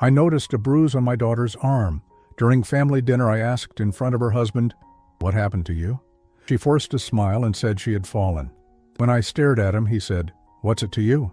I noticed a bruise on my daughter's arm. During family dinner, I asked in front of her husband, "What happened to you?" She forced a smile and said she had fallen. When I stared at him, he said, "What's it to you?"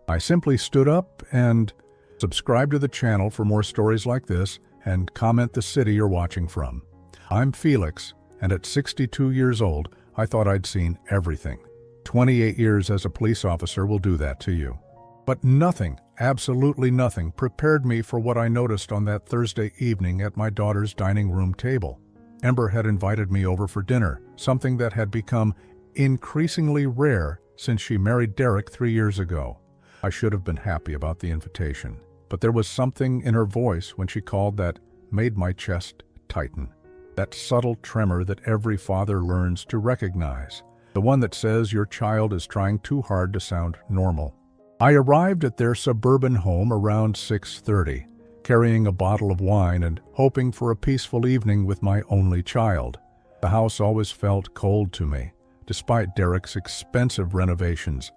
I simply stood up and subscribe to the channel for more stories like this and comment the city you're watching from. I'm Felix, and at 62 years old, I thought I'd seen everything. 28 years as a police officer will do that to you. But nothing, absolutely nothing, prepared me for what I noticed on that Thursday evening at my daughter's dining room table. Ember had invited me over for dinner, something that had become increasingly rare since she married Derek 3 years ago. I should have been happy about the invitation, but there was something in her voice when she called that made my chest tighten. That subtle tremor that every father learns to recognize, the one that says your child is trying too hard to sound normal. I arrived at their suburban home around 6:30, carrying a bottle of wine and hoping for a peaceful evening with my only child. The house always felt cold to me, despite Derek's expensive renovations.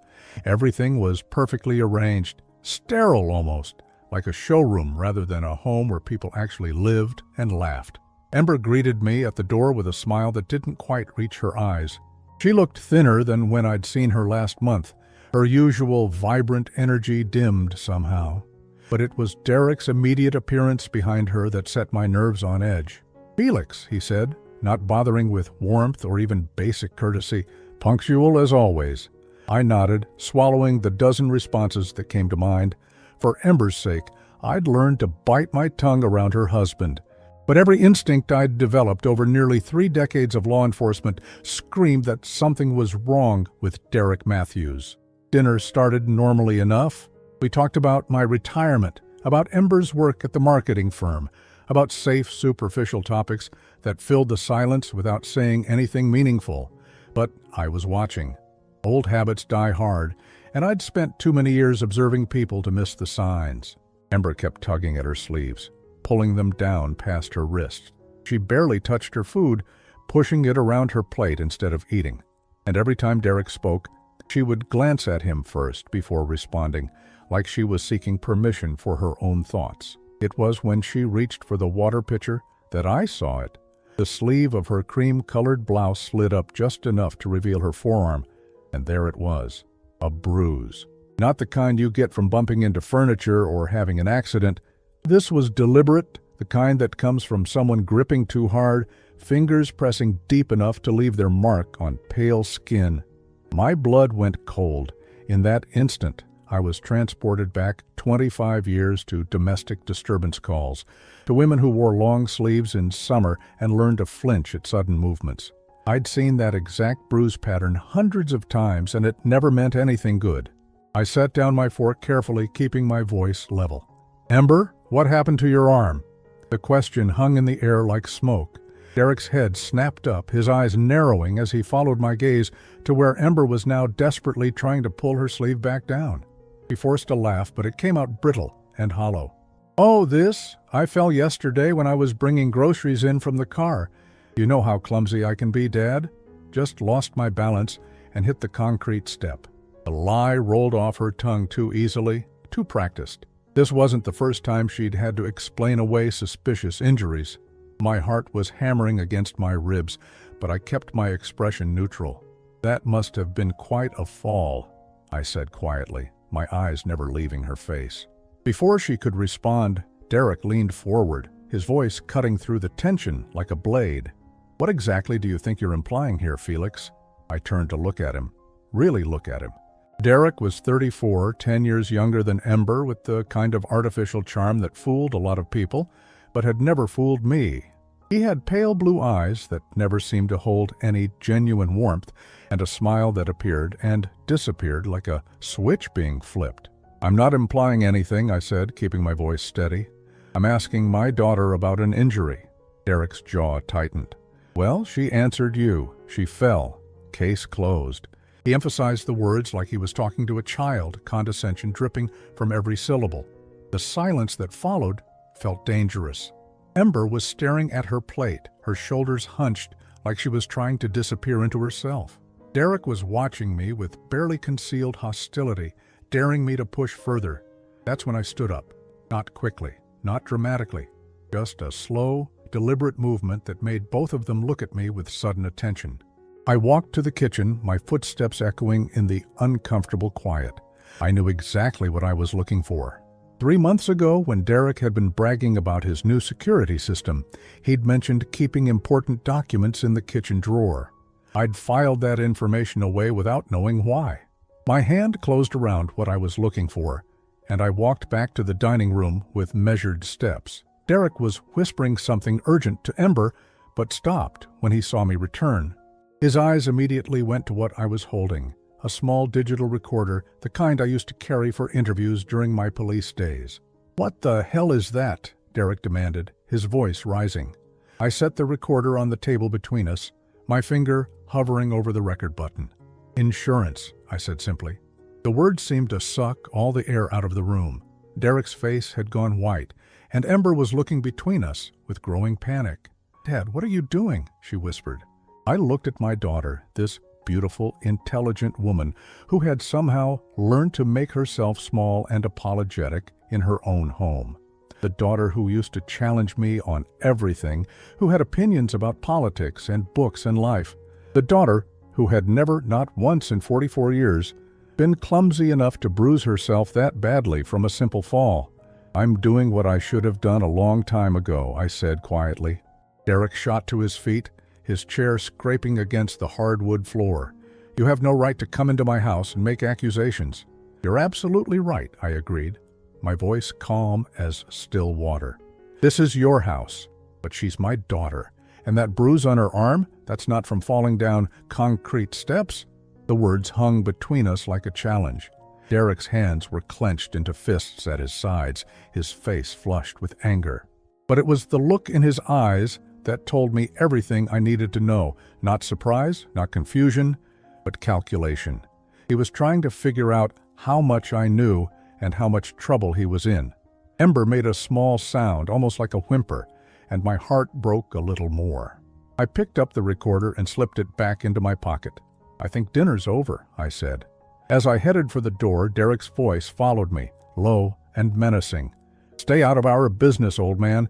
Everything was perfectly arranged, sterile almost, like a showroom rather than a home where people actually lived and laughed. Ember greeted me at the door with a smile that didn't quite reach her eyes. She looked thinner than when I'd seen her last month. Her usual vibrant energy dimmed somehow. But it was Derek's immediate appearance behind her that set my nerves on edge. "Felix," he said, not bothering with warmth or even basic courtesy, punctual as always. I nodded, swallowing the dozen responses that came to mind. For Ember's sake, I'd learned to bite my tongue around her husband. But every instinct I'd developed over nearly 3 decades of law enforcement screamed that something was wrong with Derek Matthews. Dinner started normally enough. We talked about my retirement, about Ember's work at the marketing firm, about safe, superficial topics that filled the silence without saying anything meaningful. But I was watching. Old habits die hard, and I'd spent too many years observing people to miss the signs. Ember kept tugging at her sleeves, pulling them down past her wrists. She barely touched her food, pushing it around her plate instead of eating. And every time Derek spoke, she would glance at him first before responding, like she was seeking permission for her own thoughts. It was when she reached for the water pitcher that I saw it. The sleeve of her cream-colored blouse slid up just enough to reveal her forearm, and there it was, a bruise. Not the kind you get from bumping into furniture or having an accident. This was deliberate, the kind that comes from someone gripping too hard, fingers pressing deep enough to leave their mark on pale skin. My blood went cold. In that instant, I was transported back 25 years to domestic disturbance calls, to women who wore long sleeves in summer and learned to flinch at sudden movements. I'd seen that exact bruise pattern hundreds of times, and it never meant anything good. I set down my fork carefully, keeping my voice level. "Ember, what happened to your arm?" The question hung in the air like smoke. Derek's head snapped up, his eyes narrowing as he followed my gaze to where Ember was now desperately trying to pull her sleeve back down. He forced a laugh, but it came out brittle and hollow. "Oh, this? I fell yesterday when I was bringing groceries in from the car. You know how clumsy I can be, Dad. Just lost my balance and hit the concrete step." The lie rolled off her tongue too easily, too practiced. This wasn't the first time she'd had to explain away suspicious injuries. My heart was hammering against my ribs, but I kept my expression neutral. "That must have been quite a fall," I said quietly, my eyes never leaving her face. Before she could respond, Derek leaned forward, his voice cutting through the tension like a blade. "What exactly do you think you're implying here, Felix?" I turned to look at him, really look at him. Derek was 34, 10 years younger than Ember, with the kind of artificial charm that fooled a lot of people, but had never fooled me. He had pale blue eyes that never seemed to hold any genuine warmth, and a smile that appeared and disappeared like a switch being flipped. "I'm not implying anything," I said, keeping my voice steady. "I'm asking my daughter about an injury." Derek's jaw tightened. "Well, she answered you. She fell. Case closed." He emphasized the words like he was talking to a child, condescension dripping from every syllable. The silence that followed felt dangerous. Ember was staring at her plate, her shoulders hunched like she was trying to disappear into herself. Derek was watching me with barely concealed hostility, daring me to push further. That's when I stood up, not quickly, not dramatically. Just a slow, deliberate movement that made both of them look at me with sudden attention. I walked to the kitchen, my footsteps echoing in the uncomfortable quiet. I knew exactly what I was looking for. 3 months ago, when Derek had been bragging about his new security system, he'd mentioned keeping important documents in the kitchen drawer. I'd filed that information away without knowing why. My hand closed around what I was looking for, and I walked back to the dining room with measured steps. Derek was whispering something urgent to Ember, but stopped when he saw me return. His eyes immediately went to what I was holding, a small digital recorder, the kind I used to carry for interviews during my police days. "What the hell is that?" Derek demanded, his voice rising. I set the recorder on the table between us, my finger hovering over the record button. "Insurance," I said simply. The words seemed to suck all the air out of the room. Derek's face had gone white, and Ember was looking between us with growing panic. "Dad, what are you doing?" she whispered. I looked at my daughter, this beautiful, intelligent woman who had somehow learned to make herself small and apologetic in her own home. The daughter who used to challenge me on everything, who had opinions about politics and books and life. The daughter who had never, not once in 44 years, been clumsy enough to bruise herself that badly from a simple fall. "I'm doing what I should have done a long time ago," I said quietly. Derek shot to his feet, his chair scraping against the hardwood floor. "You have no right to come into my house and make accusations." "You're absolutely right," I agreed, my voice calm as still water. "This is your house, but she's my daughter. And that bruise on her arm, that's not from falling down concrete steps." The words hung between us like a challenge. Derek's hands were clenched into fists at his sides, his face flushed with anger. But it was the look in his eyes that told me everything I needed to know. Not surprise, not confusion, but calculation. He was trying to figure out how much I knew and how much trouble he was in. Ember made a small sound, almost like a whimper, and my heart broke a little more. I picked up the recorder and slipped it back into my pocket. "I think dinner's over," I said. As I headed for the door, Derek's voice followed me, low and menacing. "Stay out of our business, old man.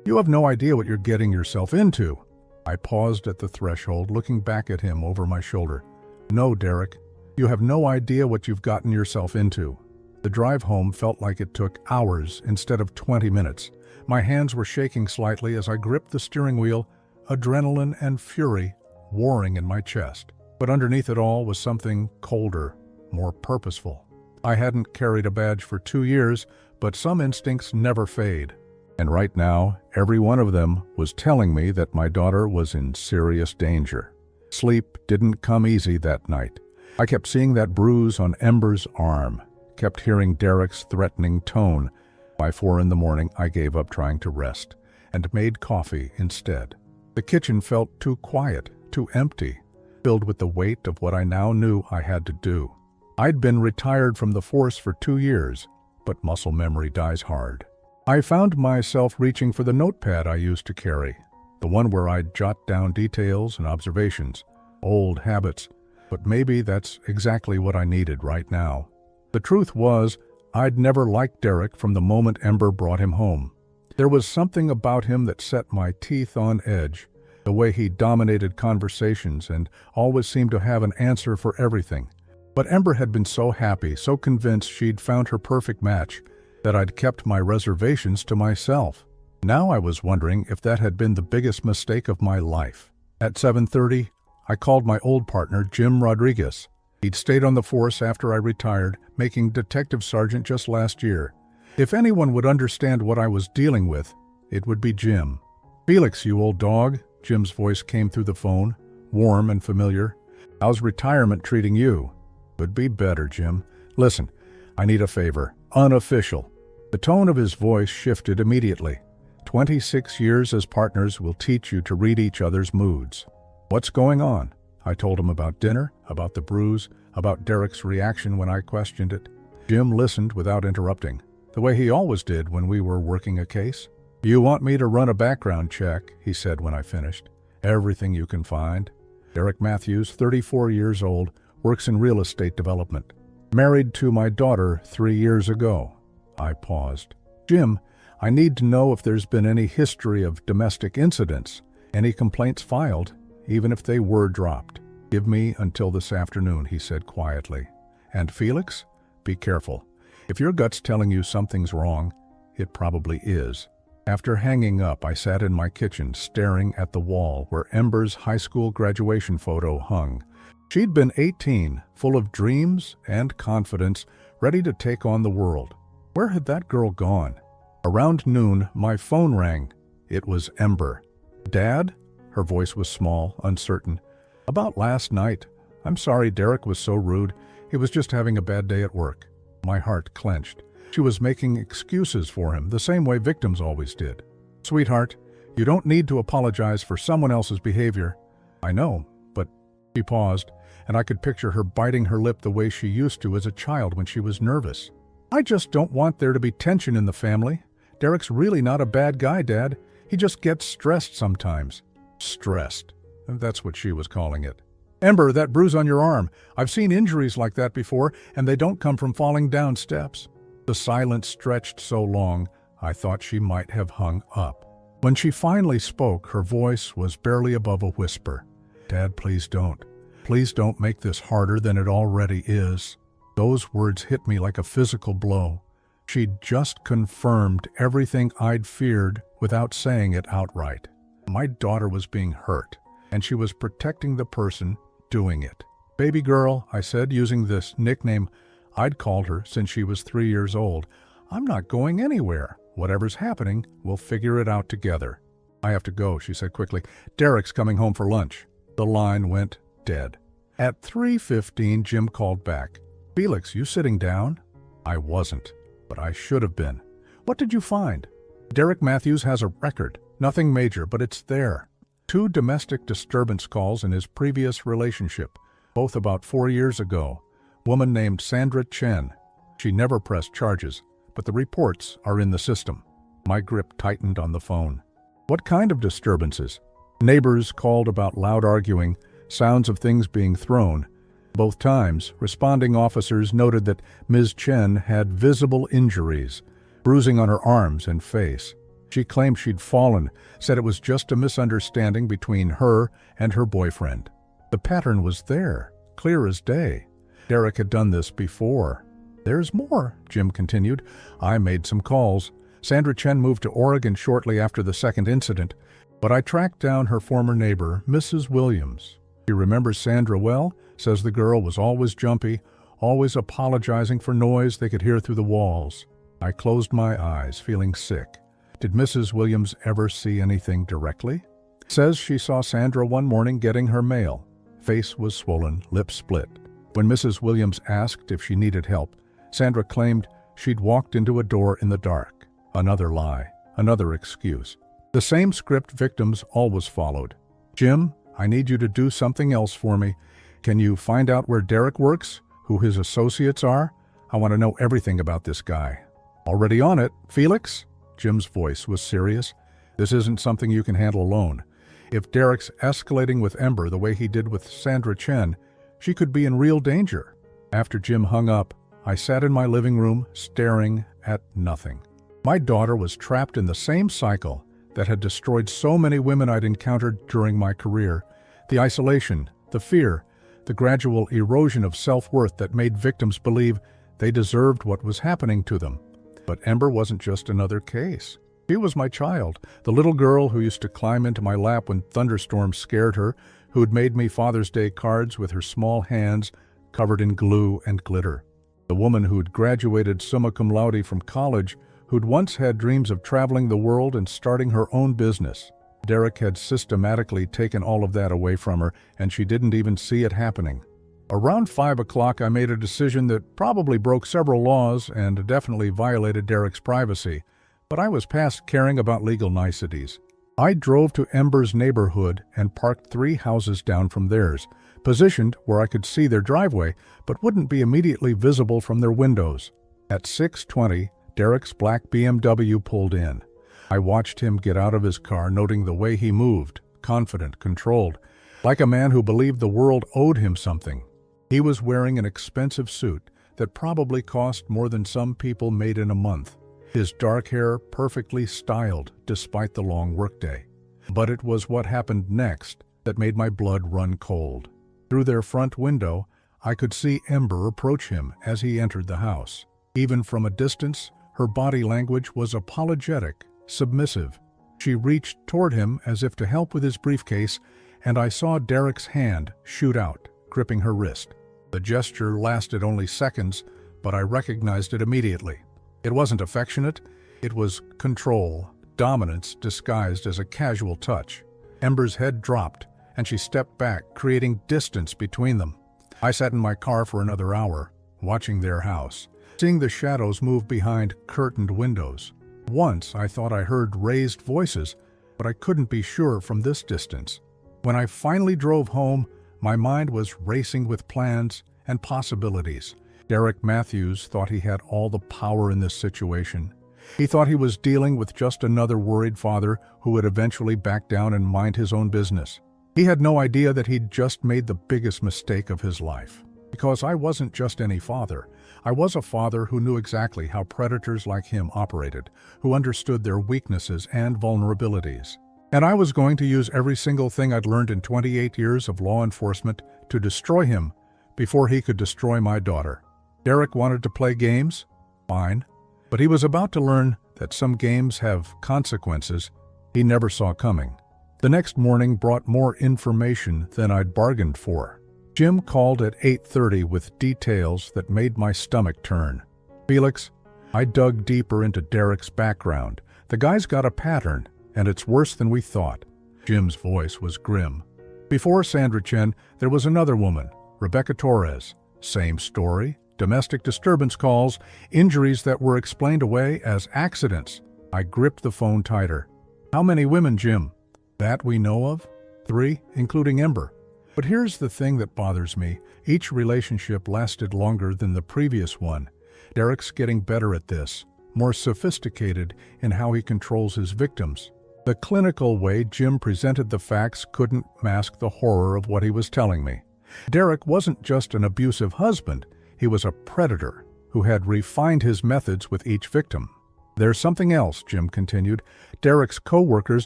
You have no idea what you're getting yourself into." I paused at the threshold, looking back at him over my shoulder. "No, Derek, you have no idea what you've gotten yourself into." The drive home felt like it took hours instead of 20 minutes. My hands were shaking slightly as I gripped the steering wheel, adrenaline and fury warring in my chest. But underneath it all was something colder, more purposeful. I hadn't carried a badge for 2 years, but some instincts never fade. And right now, every one of them was telling me that my daughter was in serious danger. Sleep didn't come easy that night. I kept seeing that bruise on Ember's arm, kept hearing Derek's threatening tone. By 4 in the morning, I gave up trying to rest and made coffee instead. The kitchen felt too quiet, too empty, filled with the weight of what I now knew I had to do. I'd been retired from the force for 2 years, but muscle memory dies hard. I found myself reaching for the notepad I used to carry, the one where I'd jot down details and observations, old habits, but maybe that's exactly what I needed right now. The truth was, I'd never liked Derek from the moment Ember brought him home. There was something about him that set my teeth on edge, the way he dominated conversations and always seemed to have an answer for everything. But Ember had been so happy, so convinced she'd found her perfect match, that I'd kept my reservations to myself. Now I was wondering if that had been the biggest mistake of my life. At 7:30, I called my old partner, Jim Rodriguez. He'd stayed on the force after I retired, making detective sergeant just last year. If anyone would understand what I was dealing with, it would be Jim. "Felix, you old dog," Jim's voice came through the phone, warm and familiar. "How's retirement treating you?" "Could be better, Jim. Listen, I need a favor. Unofficial." The tone of his voice shifted immediately. 26 years as partners will teach you to read each other's moods. "What's going on?" I told him about dinner, about the bruise, about Derek's reaction when I questioned it. Jim listened without interrupting, the way he always did when we were working a case. "You want me to run a background check," he said when I finished. "Everything you can find." Derek Matthews, 34 years old, works in real estate development. Married to my daughter 3 years ago. I paused. "Jim, I need to know if there's been any history of domestic incidents, any complaints filed, even if they were dropped. Give me until this afternoon, he said quietly. And Felix, be careful. If your gut's telling you something's wrong, it probably is. After hanging up, I sat in my kitchen staring at the wall where Ember's high school graduation photo hung. She'd been 18, full of dreams and confidence, ready to take on the world. Where had that girl gone? Around noon, my phone rang. It was Ember. "Dad?" Her voice was small, uncertain. "About last night. I'm sorry Derek was so rude. He was just having a bad day at work." My heart clenched. She was making excuses for him, the same way victims always did. "Sweetheart, you don't need to apologize for someone else's behavior." "I know, but..." She paused, and I could picture her biting her lip the way she used to as a child when she was nervous. "I just don't want there to be tension in the family. Derek's really not a bad guy, Dad. He just gets stressed sometimes." Stressed. That's what she was calling it. "Ember, that bruise on your arm. I've seen injuries like that before, and they don't come from falling down steps." The silence stretched so long, I thought she might have hung up. When she finally spoke, her voice was barely above a whisper. "Dad, please don't. Please don't make this harder than it already is." Those words hit me like a physical blow. She'd just confirmed everything I'd feared without saying it outright. My daughter was being hurt, and she was protecting the person doing it. "Baby girl," I said, using this nickname I'd called her since she was 3 years old. "I'm not going anywhere. Whatever's happening, we'll figure it out together." "I have to go," she said quickly. "Derek's coming home for lunch." The line went dead. At 3:15, Jim called back. "Felix, you sitting down?" I wasn't, but I should have been. "What did you find?" "Derek Matthews has a record. Nothing major, but it's there. 2 domestic disturbance calls in his previous relationship, both about 4 years ago. Woman named Sandra Chen. She never pressed charges, but the reports are in the system." My grip tightened on the phone. "What kind of disturbances?" "Neighbors called about loud arguing, sounds of things being thrown. Both times, responding officers noted that Ms. Chen had visible injuries, bruising on her arms and face. She claimed she'd fallen, said it was just a misunderstanding between her and her boyfriend. The pattern was there, clear as day. Derek had done this before. "There's more," Jim continued. "I made some calls. Sandra Chen moved to Oregon shortly after the second incident, but I tracked down her former neighbor, Mrs. Williams. She remembers Sandra well, says the girl was always jumpy, always apologizing for noise they could hear through the walls." I closed my eyes, feeling sick. Did Mrs. Williams ever see anything directly? Says she saw Sandra one morning getting her mail. Face was swollen, lips split. When Mrs. Williams asked if she needed help, Sandra claimed she'd walked into a door in the dark. Another lie, another excuse. The same script victims always followed. "Jim, I need you to do something else for me. Can you find out where Derek works, who his associates are? I want to know everything about this guy." "Already on it. Felix?" Jim's voice was serious. "This isn't something you can handle alone. If Derek's escalating with Ember the way he did with Sandra Chen, she could be in real danger." After Jim hung up, I sat in my living room, staring at nothing. My daughter was trapped in the same cycle that had destroyed so many women I'd encountered during my career. The isolation, the fear, the gradual erosion of self-worth that made victims believe they deserved what was happening to them. But Ember wasn't just another case. She was my child, the little girl who used to climb into my lap when thunderstorms scared her, who'd made me Father's Day cards with her small hands covered in glue and glitter. The woman who'd graduated summa cum laude from college, who'd once had dreams of traveling the world and starting her own business. Derek had systematically taken all of that away from her, and she didn't even see it happening. Around 5 o'clock, I made a decision that probably broke several laws and definitely violated Derek's privacy, but I was past caring about legal niceties. I drove to Ember's neighborhood and parked 3 houses down from theirs, positioned where I could see their driveway, but wouldn't be immediately visible from their windows. At 6:20, Derek's black BMW pulled in. I watched him get out of his car, noting the way he moved, confident, controlled, like a man who believed the world owed him something. He was wearing an expensive suit that probably cost more than some people made in a month. his dark hair perfectly styled despite the long workday. But it was what happened next that made my blood run cold. Through their front window, I could see Ember approach him as he entered the house. Even from a distance, her body language was apologetic, submissive. She reached toward him as if to help with his briefcase, and I saw Derek's hand shoot out, gripping her wrist. The gesture lasted only seconds, but I recognized it immediately. It wasn't affectionate, it was control, dominance disguised as a casual touch. Ember's head dropped, and she stepped back, creating distance between them. I sat in my car for another hour, watching their house, seeing the shadows move behind curtained windows. Once I thought I heard raised voices, but I couldn't be sure from this distance. When I finally drove home, my mind was racing with plans and possibilities. Derek Matthews thought he had all the power in this situation. He thought he was dealing with just another worried father who would eventually back down and mind his own business. He had no idea that he'd just made the biggest mistake of his life. Because I wasn't just any father. I was a father who knew exactly how predators like him operated, who understood their weaknesses and vulnerabilities. And I was going to use every single thing I'd learned in 28 years of law enforcement to destroy him before he could destroy my daughter. Derek wanted to play games? Fine. But he was about to learn that some games have consequences he never saw coming. The next morning brought more information than I'd bargained for. Jim called at 8:30 with details that made my stomach turn. Felix, I dug deeper into Derek's background. The guy's got a pattern, and it's worse than we thought. Jim's voice was grim. Before Sandra Chen, there was another woman, Rebecca Torres. Same story, domestic disturbance calls, injuries that were explained away as accidents. I gripped the phone tighter. How many women, Jim? That we know of? 3, including Ember. But here's the thing that bothers me. Each relationship lasted longer than the previous one. Derek's getting better at this, more sophisticated in how he controls his victims. The clinical way Jim presented the facts couldn't mask the horror of what he was telling me. Derek wasn't just an abusive husband, he was a predator who had refined his methods with each victim. There's something else, Jim continued. Derek's co-workers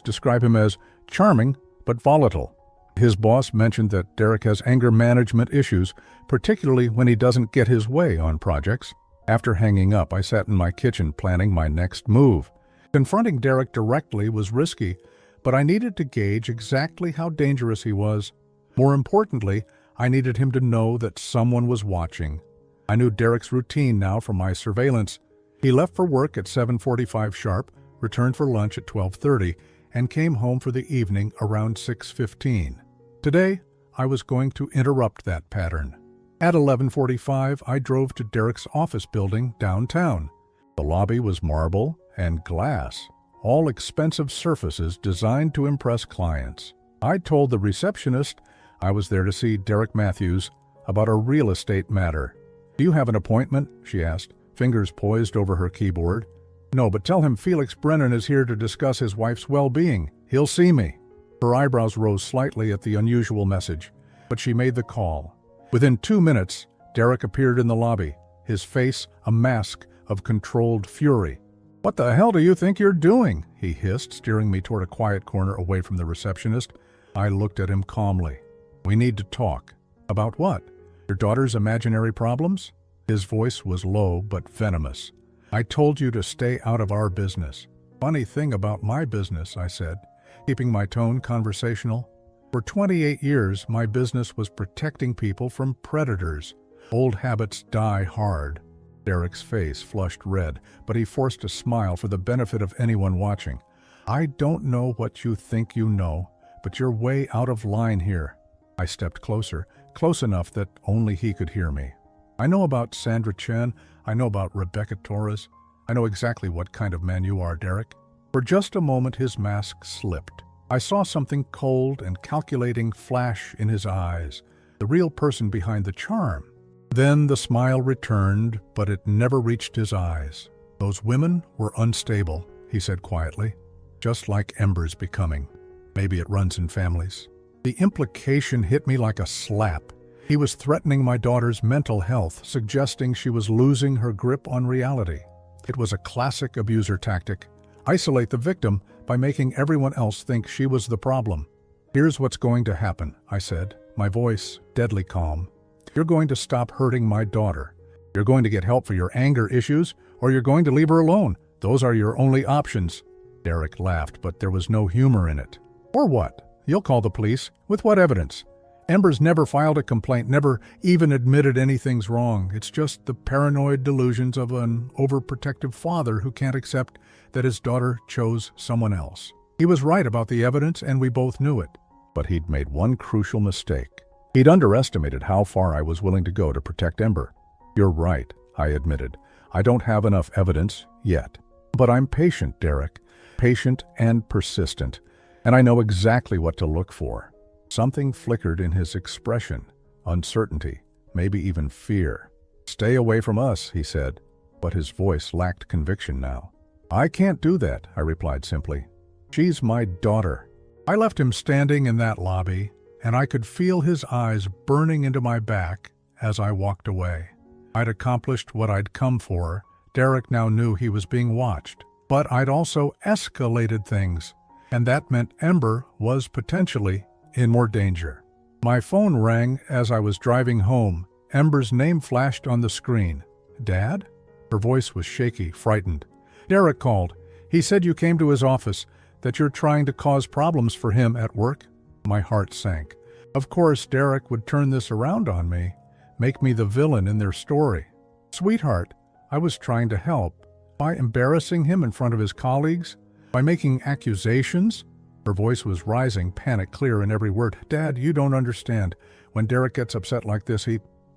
describe him as charming but volatile. His boss mentioned that Derek has anger management issues, particularly when he doesn't get his way on projects. After hanging up, I sat in my kitchen planning my next move. Confronting Derek directly was risky, but I needed to gauge exactly how dangerous he was. More importantly, I needed him to know that someone was watching. I knew Derek's routine now from my surveillance. He left for work at 7:45 sharp, returned for lunch at 12:30, and came home for the evening around 6:15. Today, I was going to interrupt that pattern. At 11:45, I drove to Derek's office building downtown. The lobby was marble and glass, all expensive surfaces designed to impress clients. I told the receptionist I was there to see Derek Matthews about a real estate matter. Do you have an appointment? She asked, fingers poised over her keyboard. No, but tell him Felix Brennan is here to discuss his wife's well-being. He'll see me. Her eyebrows rose slightly at the unusual message, but she made the call. Within 2 minutes, Derek appeared in the lobby, his face a mask of controlled fury. What the hell do you think you're doing? He hissed, steering me toward a quiet corner away from the receptionist. I looked at him calmly. We need to talk. About what? Your daughter's imaginary problems? His voice was low but venomous. I told you to stay out of our business. Funny thing about my business, I said, keeping my tone conversational. For 28 years, my business was protecting people from predators. Old habits die hard. Derek's face flushed red, but he forced a smile for the benefit of anyone watching. I don't know what you think you know, but you're way out of line here. I stepped closer, close enough that only he could hear me. I know about Sandra Chen. I know about Rebecca Torres. I know exactly what kind of man you are, Derek. For just a moment, his mask slipped. I saw something cold and calculating flash in his eyes, the real person behind the charm. Then the smile returned, but it never reached his eyes. Those women were unstable, he said quietly, just like Ember's becoming. Maybe it runs in families. The implication hit me like a slap. He was threatening my daughter's mental health, suggesting she was losing her grip on reality. It was a classic abuser tactic. Isolate the victim by making everyone else think she was the problem. "Here's what's going to happen," I said, my voice deadly calm. "You're going to stop hurting my daughter. You're going to get help for your anger issues, or you're going to leave her alone. Those are your only options." Derek laughed, but there was no humor in it. "Or what? You'll call the police. With what evidence? Ember's never filed a complaint, never even admitted anything's wrong. It's just the paranoid delusions of an overprotective father who can't accept that his daughter chose someone else." He was right about the evidence, and we both knew it. But he'd made one crucial mistake. He'd underestimated how far I was willing to go to protect Ember. "You're right," I admitted. "I don't have enough evidence yet. But I'm patient, Derek. Patient and persistent. And I know exactly what to look for." Something flickered in his expression. Uncertainty, maybe even fear. "Stay away from us," he said, but his voice lacked conviction now. "I can't do that," I replied simply. "She's my daughter." I left him standing in that lobby, and I could feel his eyes burning into my back as I walked away. I'd accomplished what I'd come for. Derek now knew he was being watched. But I'd also escalated things, and that meant Ember was potentially in more danger. My phone rang as I was driving home. Ember's name flashed on the screen. "Dad?" Her voice was shaky, frightened. "Derek called. He said you came to his office, that you're trying to cause problems for him at work." My heart sank. Of course, Derek would turn this around on me, make me the villain in their story. "Sweetheart, I was trying to help. By embarrassing him in front of his colleagues? By making accusations?" Her voice was rising, panic clear in every word. "Dad, you don't understand. When Derek gets upset like this,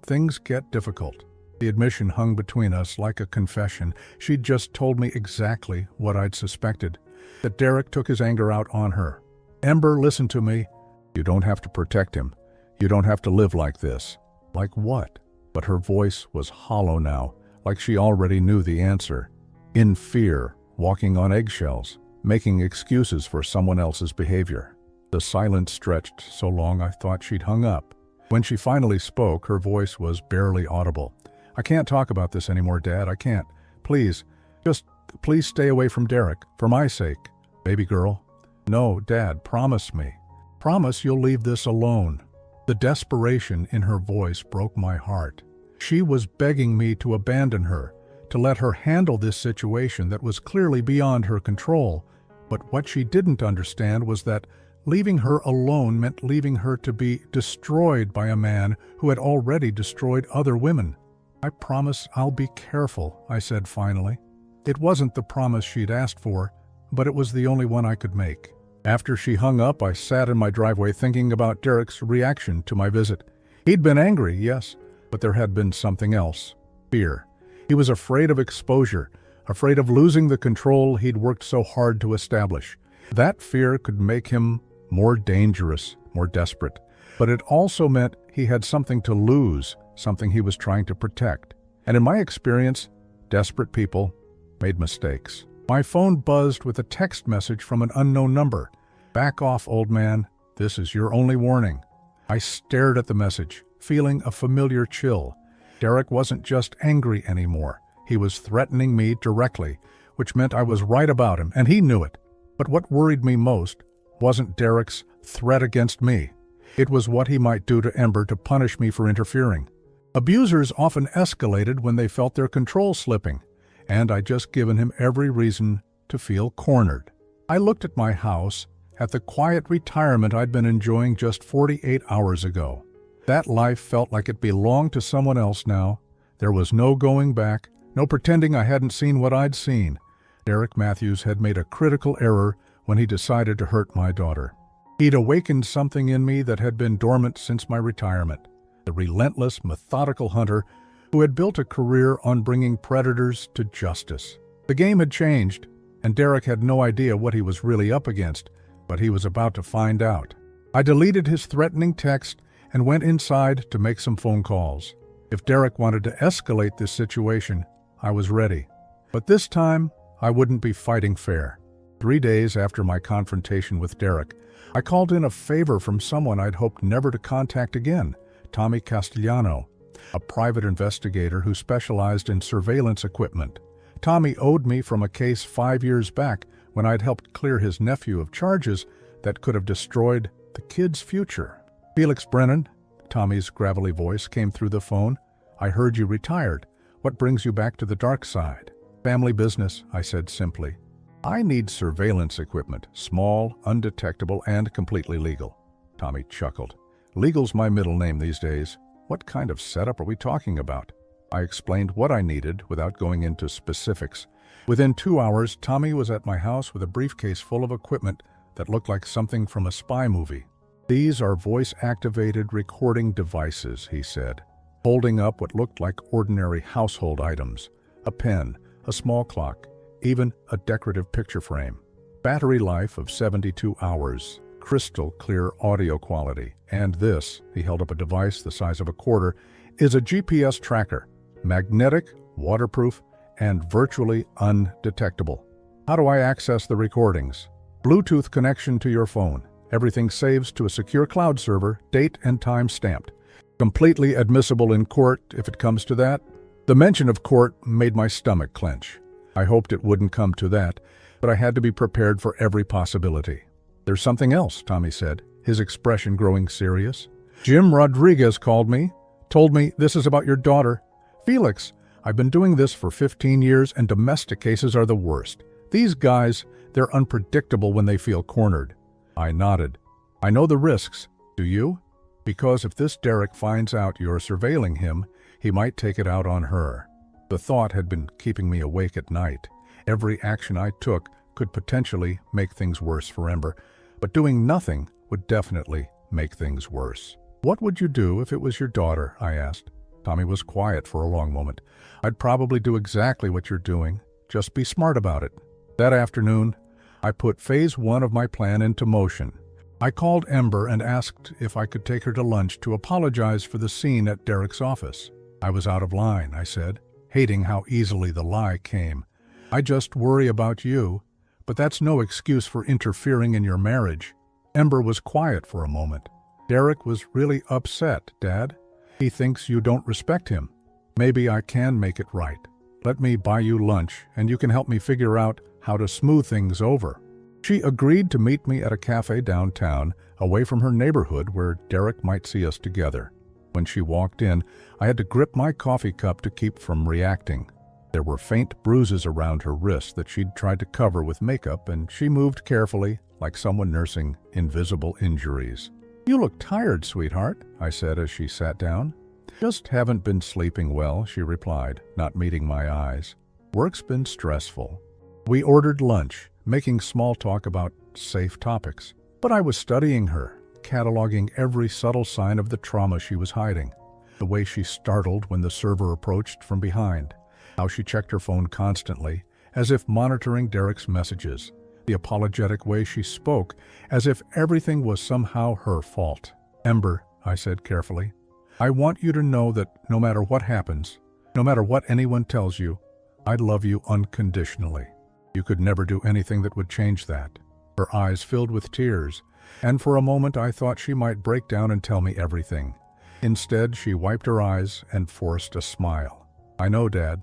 things get difficult." The admission hung between us like a confession. She'd just told me exactly what I'd suspected, that Derek took his anger out on her. "Ember, listen to me. You don't have to protect him. You don't have to live like this." "Like what?" But her voice was hollow now, like she already knew the answer. "In fear, walking on eggshells, making excuses for someone else's behavior." The silence stretched so long I thought she'd hung up. When she finally spoke, her voice was barely audible. "I can't talk about this anymore, Dad. I can't. Please, just please stay away from Derek, for my sake. Baby girl." "No, Dad, promise me. Promise you'll leave this alone." The desperation in her voice broke my heart. She was begging me to abandon her, to let her handle this situation that was clearly beyond her control. But what she didn't understand was that leaving her alone meant leaving her to be destroyed by a man who had already destroyed other women. "I promise I'll be careful," I said finally. It wasn't the promise she'd asked for, but it was the only one I could make. After she hung up, I sat in my driveway thinking about Derek's reaction to my visit. He'd been angry, yes, but there had been something else. Fear. He was afraid of exposure, afraid of losing the control he'd worked so hard to establish. That fear could make him more dangerous, more desperate. But it also meant he had something to lose, something he was trying to protect. And in my experience, desperate people made mistakes. My phone buzzed with a text message from an unknown number. "Back off, old man. This is your only warning." I stared at the message, feeling a familiar chill. Derek wasn't just angry anymore. He was threatening me directly, which meant I was right about him, and he knew it. But what worried me most wasn't Derek's threat against me. It was what he might do to Ember to punish me for interfering. Abusers often escalated when they felt their control slipping, and I'd just given him every reason to feel cornered. I looked at my house, at the quiet retirement I'd been enjoying just 48 hours ago. That life felt like it belonged to someone else now. There was no going back, no pretending I hadn't seen what I'd seen. Derek Matthews had made a critical error when he decided to hurt my daughter. He'd awakened something in me that had been dormant since my retirement. The relentless, methodical hunter who had built a career on bringing predators to justice. The game had changed, and Derek had no idea what he was really up against, but he was about to find out. I deleted his threatening text and went inside to make some phone calls. If Derek wanted to escalate this situation, I was ready. But this time, I wouldn't be fighting fair. 3 days after my confrontation with Derek, I called in a favor from someone I'd hoped never to contact again, Tommy Castellano, a private investigator who specialized in surveillance equipment. Tommy owed me from a case 5 years back when I'd helped clear his nephew of charges that could have destroyed the kid's future. Felix Brennan, Tommy's gravelly voice came through the phone. I heard you retired. What brings you back to the dark side? Family business, I said simply. I need surveillance equipment, small, undetectable, and completely legal. Tommy chuckled. Legal's my middle name these days. What kind of setup are we talking about? I explained what I needed without going into specifics. Within 2 hours, Tommy was at my house with a briefcase full of equipment that looked like something from a spy movie. These are voice-activated recording devices, he said, holding up what looked like ordinary household items, a pen, a small clock, even a decorative picture frame. Battery life of 72 hours, crystal clear audio quality, and this, he held up a device the size of a quarter, is a GPS tracker, magnetic, waterproof, and virtually undetectable. How do I access the recordings? Bluetooth connection to your phone. Everything saves to a secure cloud server, date and time stamped. Completely admissible in court if it comes to that. The mention of court made my stomach clench. I hoped it wouldn't come to that, but I had to be prepared for every possibility. There's something else, Tommy said, his expression growing serious. Jim Rodriguez called me, told me this is about your daughter. Felix, I've been doing this for 15 years and domestic cases are the worst. These guys, they're unpredictable when they feel cornered. I nodded. I know the risks. Do you? Because if this Derek finds out you're surveilling him, he might take it out on her. The thought had been keeping me awake at night. Every action I took could potentially make things worse for Ember, but doing nothing would definitely make things worse. What would you do if it was your daughter? I asked. Tommy was quiet for a long moment. I'd probably do exactly what you're doing. Just be smart about it. That afternoon, I put phase 1 of my plan into motion. I called Ember and asked if I could take her to lunch to apologize for the scene at Derek's office. I was out of line, I said, hating how easily the lie came. I just worry about you, but that's no excuse for interfering in your marriage. Ember was quiet for a moment. Derek was really upset, Dad. He thinks you don't respect him. Maybe I can make it right. Let me buy you lunch, and you can help me figure out how to smooth things over. She agreed to meet me at a cafe downtown, away from her neighborhood where Derek might see us together. When she walked in, I had to grip my coffee cup to keep from reacting. There were faint bruises around her wrist that she'd tried to cover with makeup, and she moved carefully, like someone nursing invisible injuries. You look tired, sweetheart, I said as she sat down. Just haven't been sleeping well, she replied, not meeting my eyes. Work's been stressful. We ordered lunch, making small talk about safe topics. But I was studying her, cataloging every subtle sign of the trauma she was hiding. The way she startled when the server approached from behind. How she checked her phone constantly, as if monitoring Derek's messages. The apologetic way she spoke, as if everything was somehow her fault. Ember, I said carefully, I want you to know that no matter what happens, no matter what anyone tells you, I love you unconditionally. You could never do anything that would change that. Her eyes filled with tears, and for a moment I thought she might break down and tell me everything. Instead, she wiped her eyes and forced a smile. I know, Dad.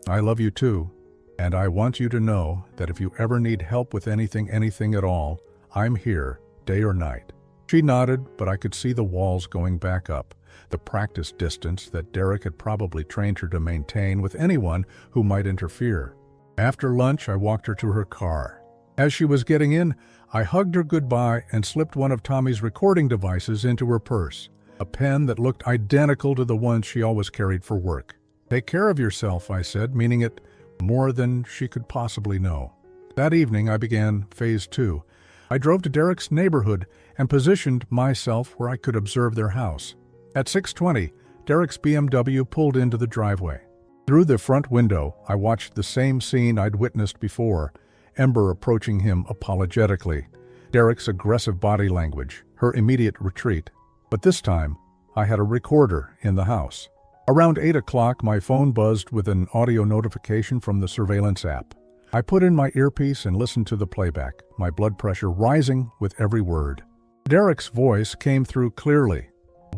I love you too. And I want you to know that if you ever need help with anything at all, I'm here, day or night. She nodded, but I could see the walls going back up, the practice distance that Derek had probably trained her to maintain with anyone who might interfere. After lunch, I walked her to her car. As she was getting in, I hugged her goodbye and slipped one of Tommy's recording devices into her purse, a pen that looked identical to the one she always carried for work. Take care of yourself, I said, meaning it more than she could possibly know. That evening, I began phase 2. I drove to Derek's neighborhood and positioned myself where I could observe their house. At 6:20, Derek's BMW pulled into the driveway. Through the front window, I watched the same scene I'd witnessed before, Ember approaching him apologetically, Derek's aggressive body language, her immediate retreat. But this time, I had a recorder in the house. Around 8 o'clock, my phone buzzed with an audio notification from the surveillance app. I put in my earpiece and listened to the playback, my blood pressure rising with every word. Derek's voice came through clearly.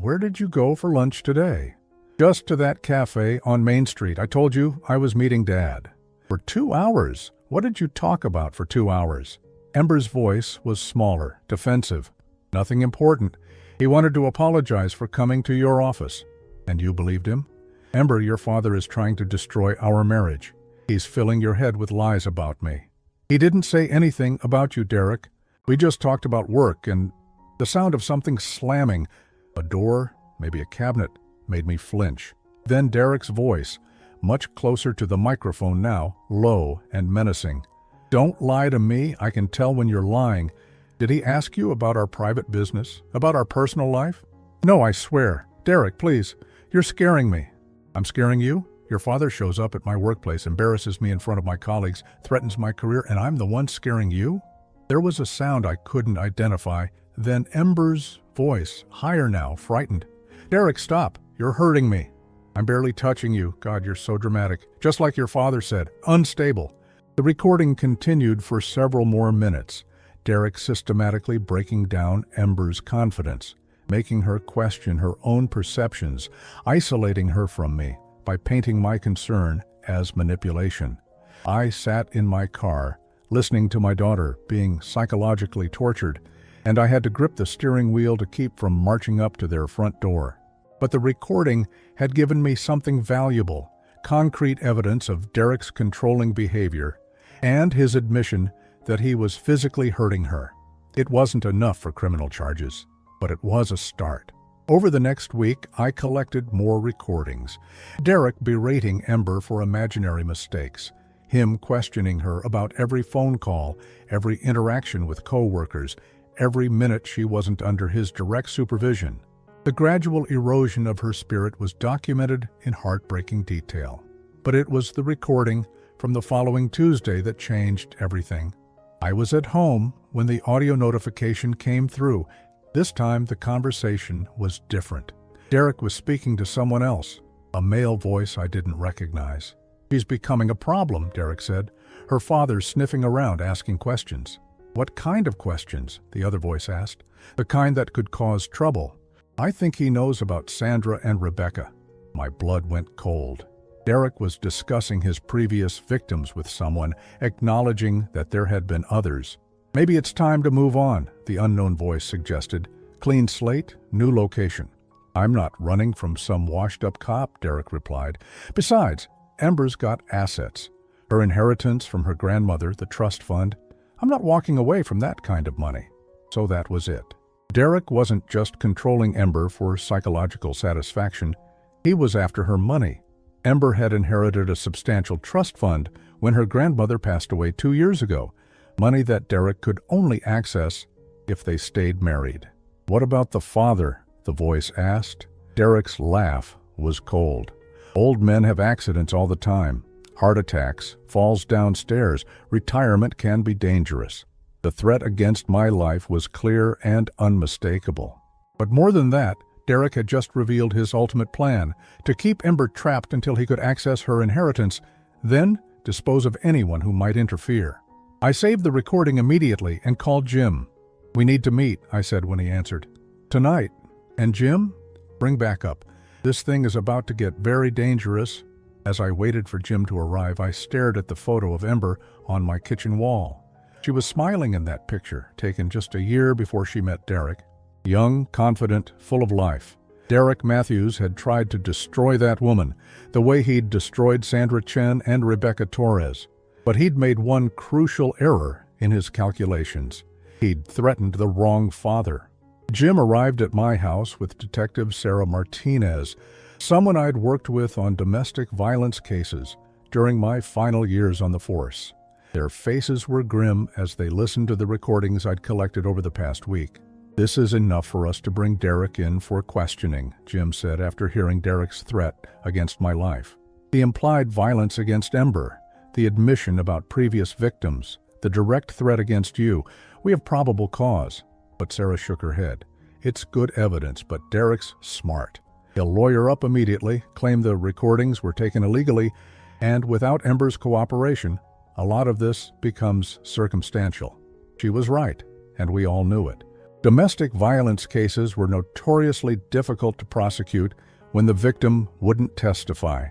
Where did you go for lunch today? Just to that cafe on Main Street. I told you I was meeting Dad. For 2 hours? What did you talk about for 2 hours? Ember's voice was smaller, defensive. Nothing important. He wanted to apologize for coming to your office. And you believed him? Ember, your father is trying to destroy our marriage. He's filling your head with lies about me. He didn't say anything about you, Derek. We just talked about work, and the sound of something slamming, a door, maybe a cabinet, made me flinch. Then Derek's voice, much closer to the microphone now, low and menacing. Don't lie to me. I can tell when you're lying. Did he ask you about our private business? About our personal life? No, I swear. Derek, please. You're scaring me. I'm scaring you? Your father shows up at my workplace, embarrasses me in front of my colleagues, threatens my career, and I'm the one scaring you? There was a sound I couldn't identify. Then Ember's voice, higher now, frightened. Derek, stop. You're hurting me. I'm barely touching you. God, you're so dramatic. Just like your father said, unstable. The recording continued for several more minutes, Derek systematically breaking down Ember's confidence, making her question her own perceptions, isolating her from me by painting my concern as manipulation. I sat in my car, listening to my daughter being psychologically tortured, and I had to grip the steering wheel to keep from marching up to their front door. But the recording had given me something valuable, concrete evidence of Derek's controlling behavior and his admission that he was physically hurting her. It wasn't enough for criminal charges, but it was a start. Over the next week, I collected more recordings. Derek berating Ember for imaginary mistakes, him questioning her about every phone call, every interaction with co-workers, every minute she wasn't under his direct supervision. The gradual erosion of her spirit was documented in heartbreaking detail. But it was the recording from the following Tuesday that changed everything. I was at home when the audio notification came through. This time the conversation was different. Derek was speaking to someone else, a male voice I didn't recognize. She's becoming a problem, Derek said. Her father's sniffing around asking questions. What kind of questions? The other voice asked. The kind that could cause trouble. I think he knows about Sandra and Rebecca. My blood went cold. Derek was discussing his previous victims with someone, acknowledging that there had been others. Maybe it's time to move on, the unknown voice suggested. Clean slate, new location. I'm not running from some washed-up cop, Derek replied. Besides, Ember's got assets. Her inheritance from her grandmother, the trust fund. I'm not walking away from that kind of money. So that was it. Derek wasn't just controlling Ember for psychological satisfaction. He was after her money. Ember had inherited a substantial trust fund when her grandmother passed away 2 years ago, money that Derek could only access if they stayed married. What about the father? The voice asked. Derek's laugh was cold. Old men have accidents all the time. Heart attacks, falls downstairs. Retirement can be dangerous. The threat against my life was clear and unmistakable. But more than that, Derek had just revealed his ultimate plan, to keep Ember trapped until he could access her inheritance, then dispose of anyone who might interfere. I saved the recording immediately and called Jim. We need to meet, I said when he answered. Tonight. And Jim? Bring backup. This thing is about to get very dangerous. As I waited for Jim to arrive, I stared at the photo of Ember on my kitchen wall. She was smiling in that picture, taken just a year before she met Derek. Young, confident, full of life. Derek Matthews had tried to destroy that woman, the way he'd destroyed Sandra Chen and Rebecca Torres. But he'd made one crucial error in his calculations. He'd threatened the wrong father. Jim arrived at my house with Detective Sarah Martinez, someone I'd worked with on domestic violence cases during my final years on the force. Their faces were grim as they listened to the recordings I'd collected over the past week. This is enough for us to bring Derek in for questioning, Jim said after hearing Derek's threat against my life. The implied violence against Ember, the admission about previous victims, the direct threat against you. We have probable cause. But Sarah shook her head. It's good evidence, but Derek's smart. He'll lawyer up immediately, claim the recordings were taken illegally, and without Ember's cooperation, a lot of this becomes circumstantial. She was right, and we all knew it. Domestic violence cases were notoriously difficult to prosecute when the victim wouldn't testify.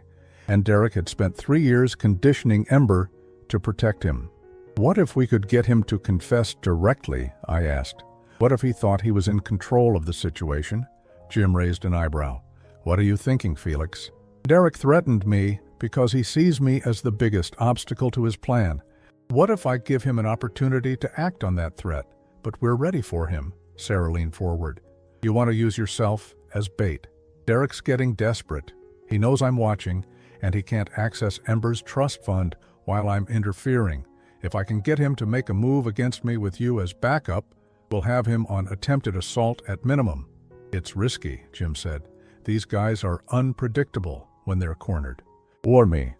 And Derek had spent 3 years conditioning Ember to protect him. What if we could get him to confess directly, I asked. What if he thought he was in control of the situation? Jim raised an eyebrow. What are you thinking, Felix? Derek threatened me because he sees me as the biggest obstacle to his plan. What if I give him an opportunity to act on that threat? But we're ready for him. Sarah leaned forward. You want to use yourself as bait. Derek's getting desperate. He knows I'm watching, and he can't access Ember's trust fund while I'm interfering. If I can get him to make a move against me with you as backup, we'll have him on attempted assault at minimum. It's risky, Jim said. These guys are unpredictable when they're cornered. Or me.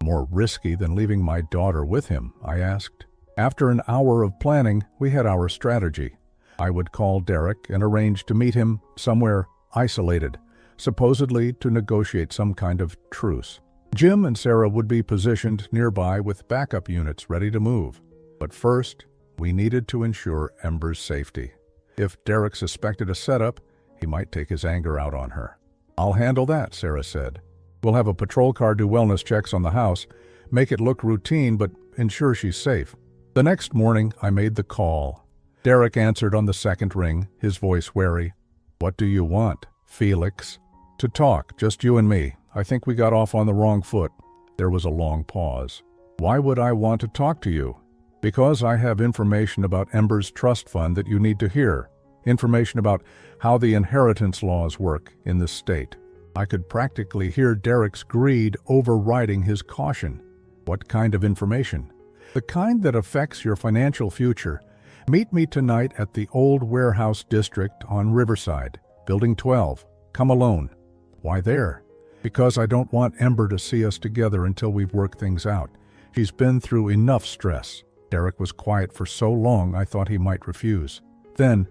More risky than leaving my daughter with him, I asked. After an hour of planning, we had our strategy. I would call Derek and arrange to meet him somewhere isolated, supposedly to negotiate some kind of truce. Jim and Sarah would be positioned nearby with backup units ready to move. But first, we needed to ensure Ember's safety. If Derek suspected a setup, he might take his anger out on her. I'll handle that, Sarah said. We'll have a patrol car do wellness checks on the house, make it look routine, but ensure she's safe. The next morning, I made the call. Derek answered on the second ring, his voice wary. What do you want, Felix? To talk, just you and me. I think we got off on the wrong foot. There was a long pause. Why would I want to talk to you? Because I have information about Ember's trust fund that you need to hear. Information about how the inheritance laws work in this state. I could practically hear Derek's greed overriding his caution. What kind of information? The kind that affects your financial future. Meet me tonight at the old warehouse district on Riverside, Building 12. Come alone. Why there? Because I don't want Ember to see us together until we've worked things out. She's been through enough stress. Derek was quiet for so long I thought he might refuse. Then,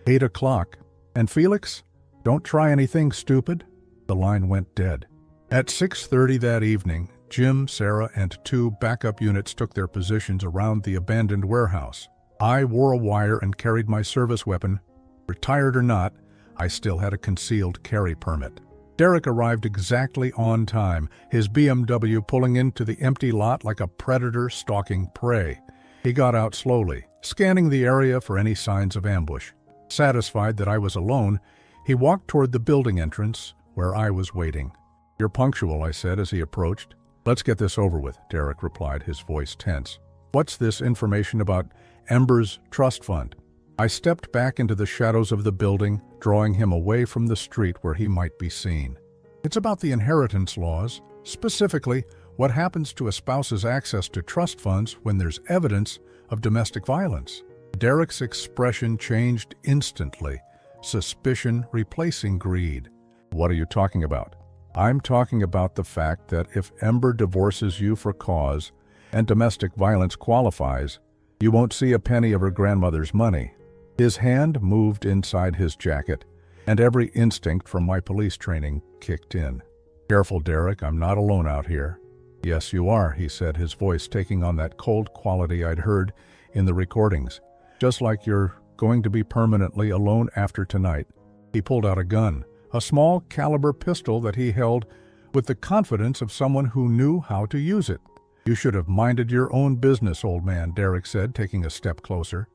8 o'clock. And Felix, don't try anything stupid. The line went dead. At 6:30 that evening, Jim, Sarah, and 2 backup units took their positions around the abandoned warehouse. I wore a wire and carried my service weapon. Retired or not, I still had a concealed carry permit. Derek arrived exactly on time, his BMW pulling into the empty lot like a predator stalking prey. He got out slowly, scanning the area for any signs of ambush. Satisfied that I was alone, he walked toward the building entrance, where I was waiting. You're punctual, I said as he approached. Let's get this over with, Derek replied, his voice tense. What's this information about Ember's trust fund? I stepped back into the shadows of the building, drawing him away from the street where he might be seen. It's about the inheritance laws, specifically what happens to a spouse's access to trust funds when there's evidence of domestic violence. Derek's expression changed instantly, suspicion replacing greed. What are you talking about? I'm talking about the fact that if Ember divorces you for cause and domestic violence qualifies, you won't see a penny of her grandmother's money. His hand moved inside his jacket, and every instinct from my police training kicked in. Careful, Derek, I'm not alone out here. Yes, you are, he said, his voice taking on that cold quality I'd heard in the recordings. Just like you're going to be permanently alone after tonight. He pulled out a gun, a small caliber pistol that he held with the confidence of someone who knew how to use it. You should have minded your own business, old man, Derek said, taking a step closer.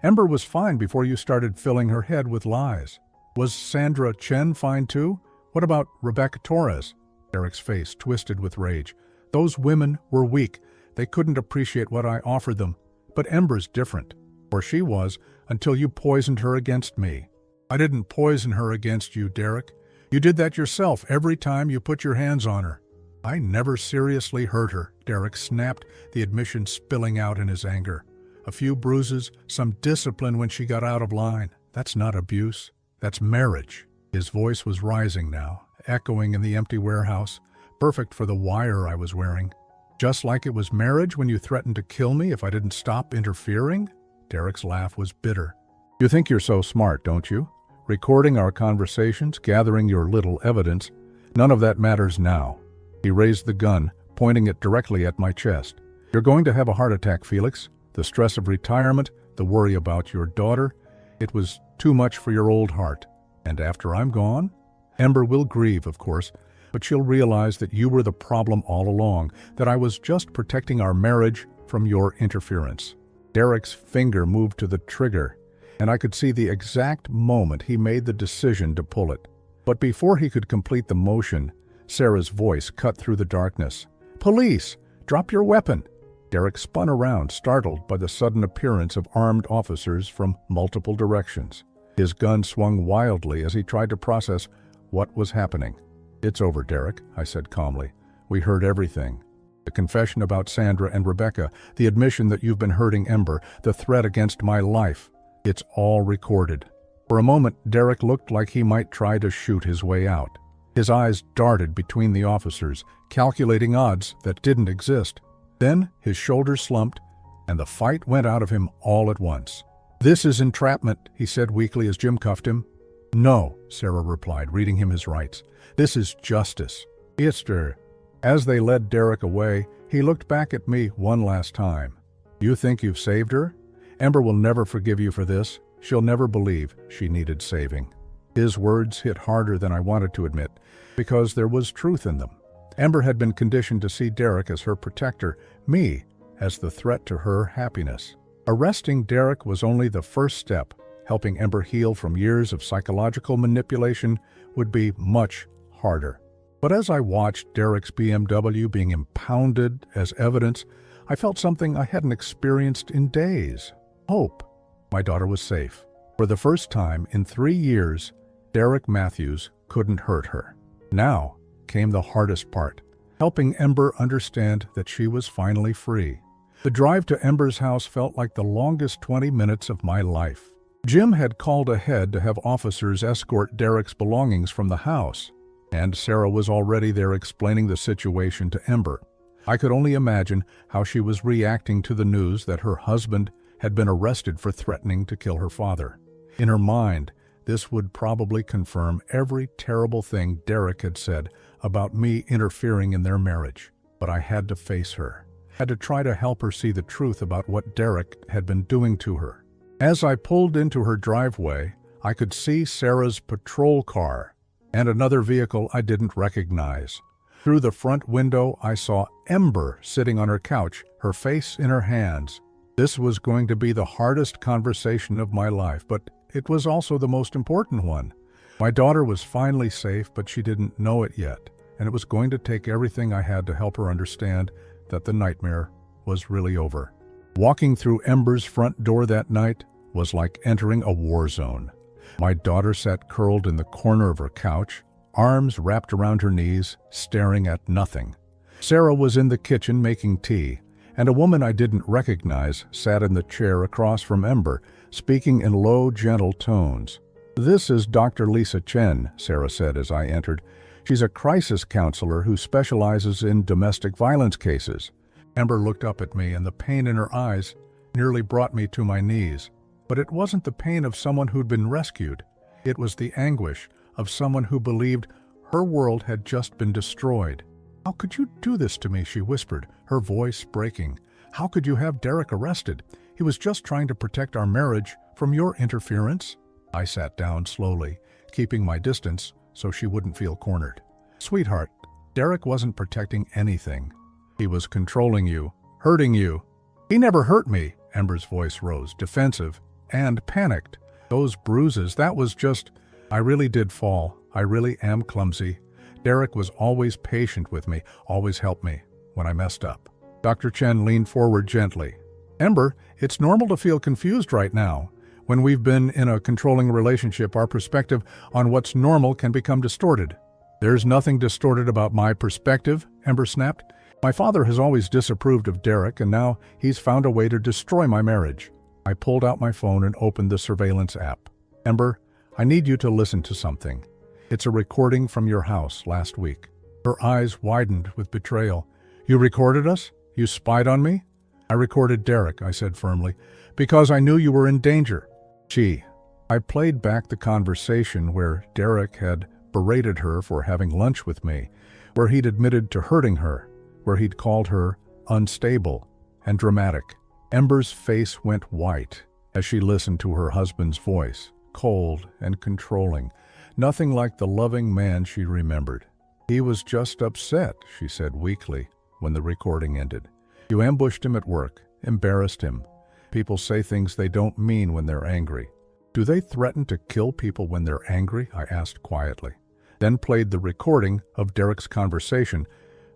Ember was fine before you started filling her head with lies. Was Sandra Chen fine too? What about Rebecca Torres? Derek's face twisted with rage. Those women were weak. They couldn't appreciate what I offered them. But Ember's different. Or she was, until you poisoned her against me. I didn't poison her against you, Derek. You did that yourself every time you put your hands on her. I never seriously hurt her, Derek snapped, the admission spilling out in his anger. A few bruises, some discipline when she got out of line. That's not abuse. That's marriage. His voice was rising now, echoing in the empty warehouse, perfect for the wire I was wearing. Just like it was marriage when you threatened to kill me if I didn't stop interfering? Derek's laugh was bitter. You think you're so smart, don't you? Recording our conversations, gathering your little evidence. None of that matters now. He raised the gun, pointing it directly at my chest. You're going to have a heart attack, Felix. The stress of retirement, the worry about your daughter, it was too much for your old heart. And after I'm gone? Ember will grieve, of course, But she'll realize that you were the problem all along, that I was just protecting our marriage from your interference." Derek's finger moved to the trigger, and I could see the exact moment he made the decision to pull it. But before he could complete the motion, Sarah's voice cut through the darkness. "Police! Drop your weapon!" Derek spun around, startled by the sudden appearance of armed officers from multiple directions. His gun swung wildly as he tried to process what was happening. "It's over, Derek," I said calmly. "We heard everything. The confession about Sandra and Rebecca, the admission that you've been hurting Ember, the threat against my life. It's all recorded." For a moment, Derek looked like he might try to shoot his way out. His eyes darted between the officers, calculating odds that didn't exist. Then his shoulders slumped, and the fight went out of him all at once. "This is entrapment," he said weakly as Jim cuffed him. "No," Sarah replied, reading him his rights. "This is justice. It's der." As they led Derek away, he looked back at me one last time. "You think you've saved her? Ember will never forgive you for this. She'll never believe she needed saving." His words hit harder than I wanted to admit, because there was truth in them. Ember had been conditioned to see Derek as her protector, me as the threat to her happiness. Arresting Derek was only the first step. Helping Ember heal from years of psychological manipulation would be much harder. But as I watched Derek's BMW being impounded as evidence, I felt something I hadn't experienced in days. Hope. My daughter was safe. For the first time in 3 years, Derek Matthews couldn't hurt her. Now came the hardest part, helping Ember understand that she was finally free. The drive to Ember's house felt like the longest 20 minutes of my life. Jim had called ahead to have officers escort Derek's belongings from the house, and Sarah was already there explaining the situation to Ember. I could only imagine how she was reacting to the news that her husband had been arrested for threatening to kill her father. In her mind, this would probably confirm every terrible thing Derek had said about me interfering in their marriage. But I had to face her, had to try to help her see the truth about what Derek had been doing to her. As I pulled into her driveway, I could see Sarah's patrol car and another vehicle I didn't recognize. Through the front window, I saw Ember sitting on her couch, her face in her hands. This was going to be the hardest conversation of my life, but it was also the most important one. My daughter was finally safe, but she didn't know it yet, and it was going to take everything I had to help her understand that the nightmare was really over. Walking through Ember's front door that night was like entering a war zone. My daughter sat curled in the corner of her couch, arms wrapped around her knees, staring at nothing. Sarah was in the kitchen making tea, and a woman I didn't recognize sat in the chair across from Ember, speaking in low, gentle tones. "This is Dr. Lisa Chen," Sarah said as I entered. "She's a crisis counselor who specializes in domestic violence cases." Ember looked up at me, and the pain in her eyes nearly brought me to my knees. But it wasn't the pain of someone who'd been rescued. It was the anguish of someone who believed her world had just been destroyed. "How could you do this to me?" she whispered, her voice breaking. "How could you have Derek arrested? He was just trying to protect our marriage from your interference." I sat down slowly, keeping my distance so she wouldn't feel cornered. "Sweetheart, Derek wasn't protecting anything. He was controlling you, hurting you." "He never hurt me," Ember's voice rose, defensive and panicked. "Those bruises, that was just... I really did fall. I really am clumsy. Derek was always patient with me, always helped me when I messed up." Dr. Chen leaned forward gently. "Ember, it's normal to feel confused right now. When we've been in a controlling relationship, our perspective on what's normal can become distorted." "There's nothing distorted about my perspective," Ember snapped. "My father has always disapproved of Derek, and now he's found a way to destroy my marriage." I pulled out my phone and opened the surveillance app. "Ember, I need you to listen to something. It's a recording from your house last week." Her eyes widened with betrayal. "You recorded us? You spied on me?" "I recorded Derek," I said firmly, "because I knew you were in danger." "Gee." I played back the conversation where Derek had berated her for having lunch with me, where he'd admitted to hurting her, where he'd called her unstable and dramatic. Ember's face went white as she listened to her husband's voice, cold and controlling, nothing like the loving man she remembered. "He was just upset," she said weakly when the recording ended. "You ambushed him at work, embarrassed him. People say things they don't mean when they're angry." "Do they threaten to kill people when they're angry?" I asked quietly, then played the recording of Derek's conversation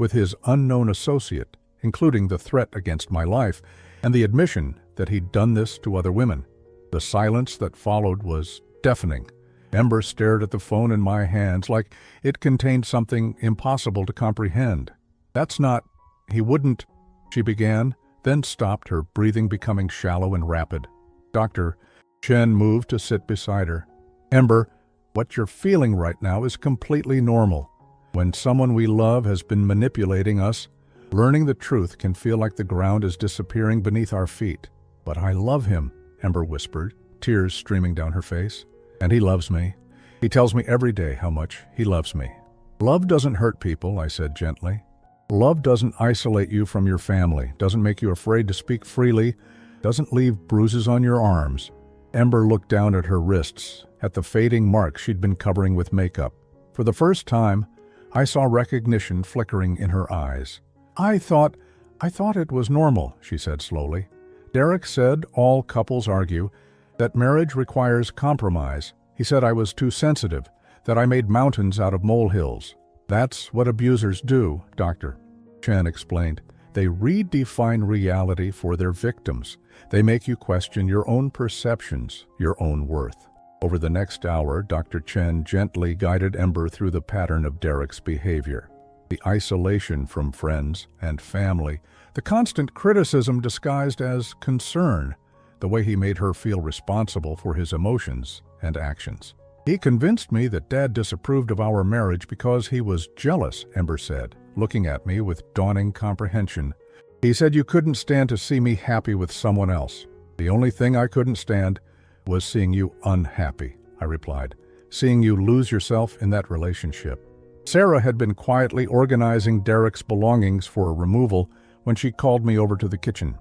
with his unknown associate, including the threat against my life and the admission that he'd done this to other women. The silence that followed was deafening. Ember stared at the phone in my hands like it contained something impossible to comprehend. "That's not... he wouldn't..." she began, then stopped, her breathing becoming shallow and rapid. Dr. Chen moved to sit beside her. "Ember, what you're feeling right now is completely normal. When someone we love has been manipulating us, learning the truth can feel like the ground is disappearing beneath our feet." "But I love him," Ember whispered, tears streaming down her face. "And he loves me. He tells me every day how much he loves me." "Love doesn't hurt people," I said gently. "Love doesn't isolate you from your family, doesn't make you afraid to speak freely, doesn't leave bruises on your arms." Ember looked down at her wrists, at the fading marks she'd been covering with makeup. For the first time, I saw recognition flickering in her eyes. I thought it was normal," she said slowly. "Derek said all couples argue, that marriage requires compromise. He said I was too sensitive, that I made mountains out of molehills. That's what abusers do," Dr. Chen explained. "They redefine reality for their victims. They make you question your own perceptions, your own worth." Over the next hour, Dr. Chen gently guided Ember through the pattern of Derek's behavior. The isolation from friends and family, the constant criticism disguised as concern, the way he made her feel responsible for his emotions and actions. "He convinced me that Dad disapproved of our marriage because he was jealous," Ember said, looking at me with dawning comprehension. "He said you couldn't stand to see me happy with someone else. The only thing I couldn't stand was seeing you unhappy," I replied, "seeing you lose yourself in that relationship." Sarah had been quietly organizing Derek's belongings for removal when she called me over to the kitchen.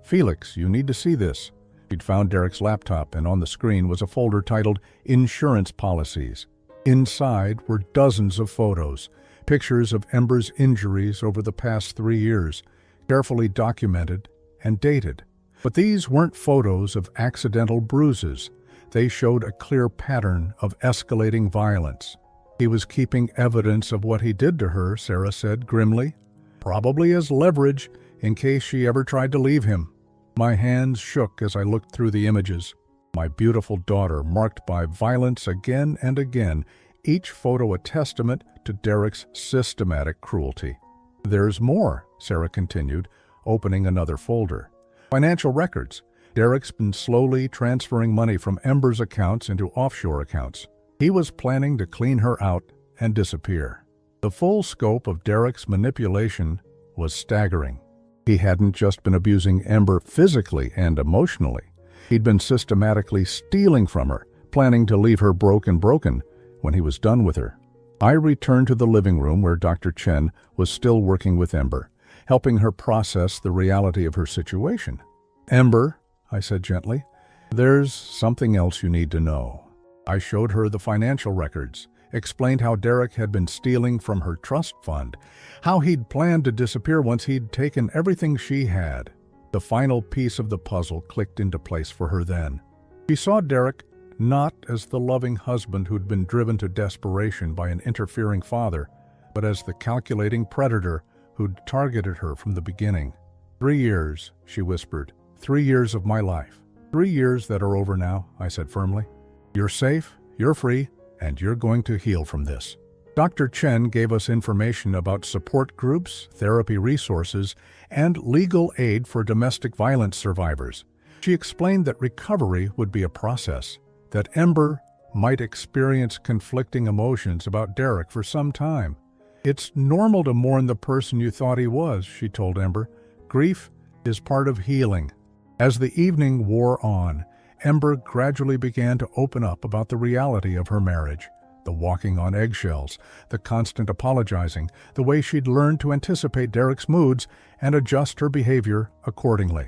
"Felix, you need to see this." She'd found Derek's laptop, and on the screen was a folder titled Insurance Policies. Inside were dozens of photos, pictures of Ember's injuries over the past 3 years, carefully documented and dated. But these weren't photos of accidental bruises. They showed a clear pattern of escalating violence. "He was keeping evidence of what he did to her," Sarah said grimly, "probably as leverage in case she ever tried to leave him." My hands shook as I looked through the images. My beautiful daughter marked by violence again and again, each photo a testament to Derek's systematic cruelty. "There's more," Sarah continued, opening another folder. "Financial records. Derek's been slowly transferring money from Ember's accounts into offshore accounts. He was planning to clean her out and disappear." The full scope of Derek's manipulation was staggering. He hadn't just been abusing Ember physically and emotionally. He'd been systematically stealing from her, planning to leave her broken when he was done with her. I returned to the living room where Dr. Chen was still working with Ember, helping her process the reality of her situation. "Ember," I said gently, "there's something else you need to know." I showed her the financial records, explained how Derek had been stealing from her trust fund, how he'd planned to disappear once he'd taken everything she had. The final piece of the puzzle clicked into place for her then. She saw Derek not as the loving husband who'd been driven to desperation by an interfering father, but as the calculating predator who'd targeted her from the beginning. 3 years, she whispered. 3 years of my life. 3 years that are over now, I said firmly. You're safe, you're free, and you're going to heal from this. Dr. Chen gave us information about support groups, therapy resources, and legal aid for domestic violence survivors. She explained that recovery would be a process, that Ember might experience conflicting emotions about Derek for some time. It's normal to mourn the person you thought he was, she told Ember. Grief is part of healing. As the evening wore on, Ember gradually began to open up about the reality of her marriage, the walking on eggshells, the constant apologizing, the way she'd learned to anticipate Derek's moods and adjust her behavior accordingly.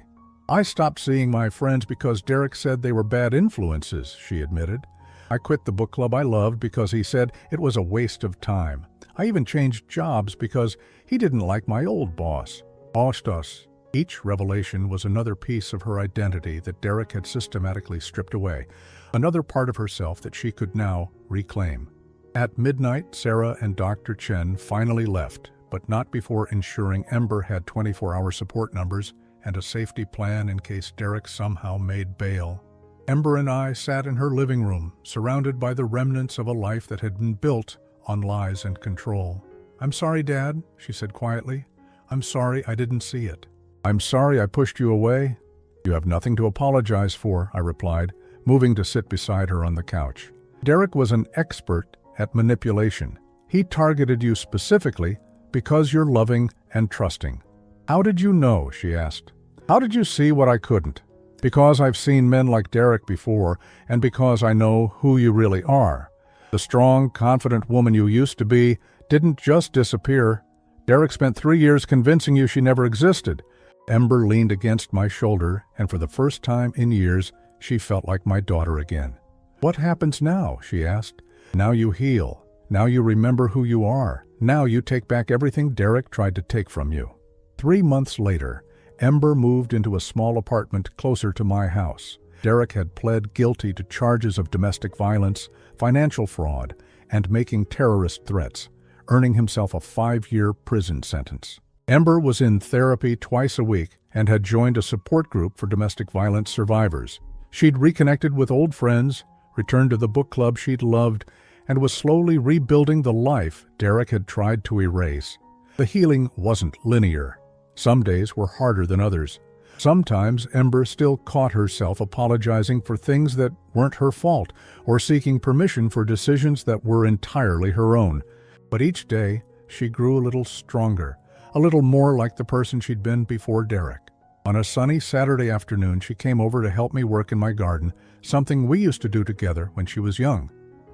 I stopped seeing my friends because Derek said they were bad influences, she admitted. I quit the book club I loved because he said it was a waste of time. I even changed jobs because he didn't like my old boss. Ostos. Each revelation was another piece of her identity that Derek had systematically stripped away, another part of herself that she could now reclaim. At midnight, Sarah and Dr. Chen finally left, but not before ensuring Ember had 24-hour support numbers and a safety plan in case Derek somehow made bail. Ember and I sat in her living room, surrounded by the remnants of a life that had been built on lies and control. "I'm sorry, Dad," she said quietly. "I'm sorry I didn't see it." "I'm sorry I pushed you away." "You have nothing to apologize for," I replied, moving to sit beside her on the couch. "Derek was an expert at manipulation. He targeted you specifically because you're loving and trusting." "How did you know?" she asked. "How did you see what I couldn't?" "Because I've seen men like Derek before, and because I know who you really are. The strong, confident woman you used to be didn't just disappear. Derek spent 3 years convincing you she never existed." Ember leaned against my shoulder, and for the first time in years, she felt like my daughter again. "What happens now?" she asked. "Now you heal. Now you remember who you are. Now you take back everything Derek tried to take from you." 3 months later, Ember moved into a small apartment closer to my house. Derek had pled guilty to charges of domestic violence, financial fraud, and making terrorist threats, earning himself a 5-year prison sentence. Ember was in therapy twice a week and had joined a support group for domestic violence survivors. She'd reconnected with old friends, returned to the book club she'd loved, and was slowly rebuilding the life Derek had tried to erase. The healing wasn't linear. Some days were harder than others. Sometimes Ember still caught herself apologizing for things that weren't her fault, or seeking permission for decisions that were entirely her own. But each day, she grew a little stronger, a little more like the person she'd been before Derek. On a sunny Saturday afternoon, she came over to help me work in my garden, something we used to do together when she was young.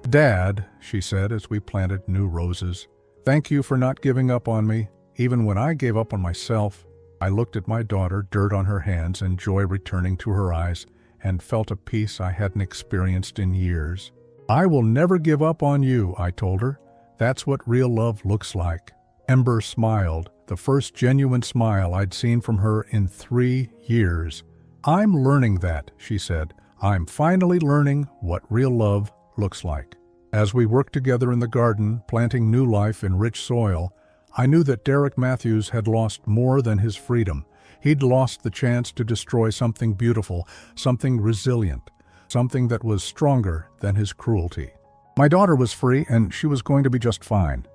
"Dad," she said as we planted new roses, "thank you for not giving up on me, even when I gave up on myself." I looked at my daughter, dirt on her hands and joy returning to her eyes, and felt a peace I hadn't experienced in years. "I will never give up on you," I told her. "That's what real love looks like." Ember smiled, the first genuine smile I'd seen from her in 3 years. "I'm learning that," she said. "I'm finally learning what real love looks like." As we worked together in the garden, planting new life in rich soil, I knew that Derek Matthews had lost more than his freedom. He'd lost the chance to destroy something beautiful, something resilient, something that was stronger than his cruelty. My daughter was free, and she was going to be just fine.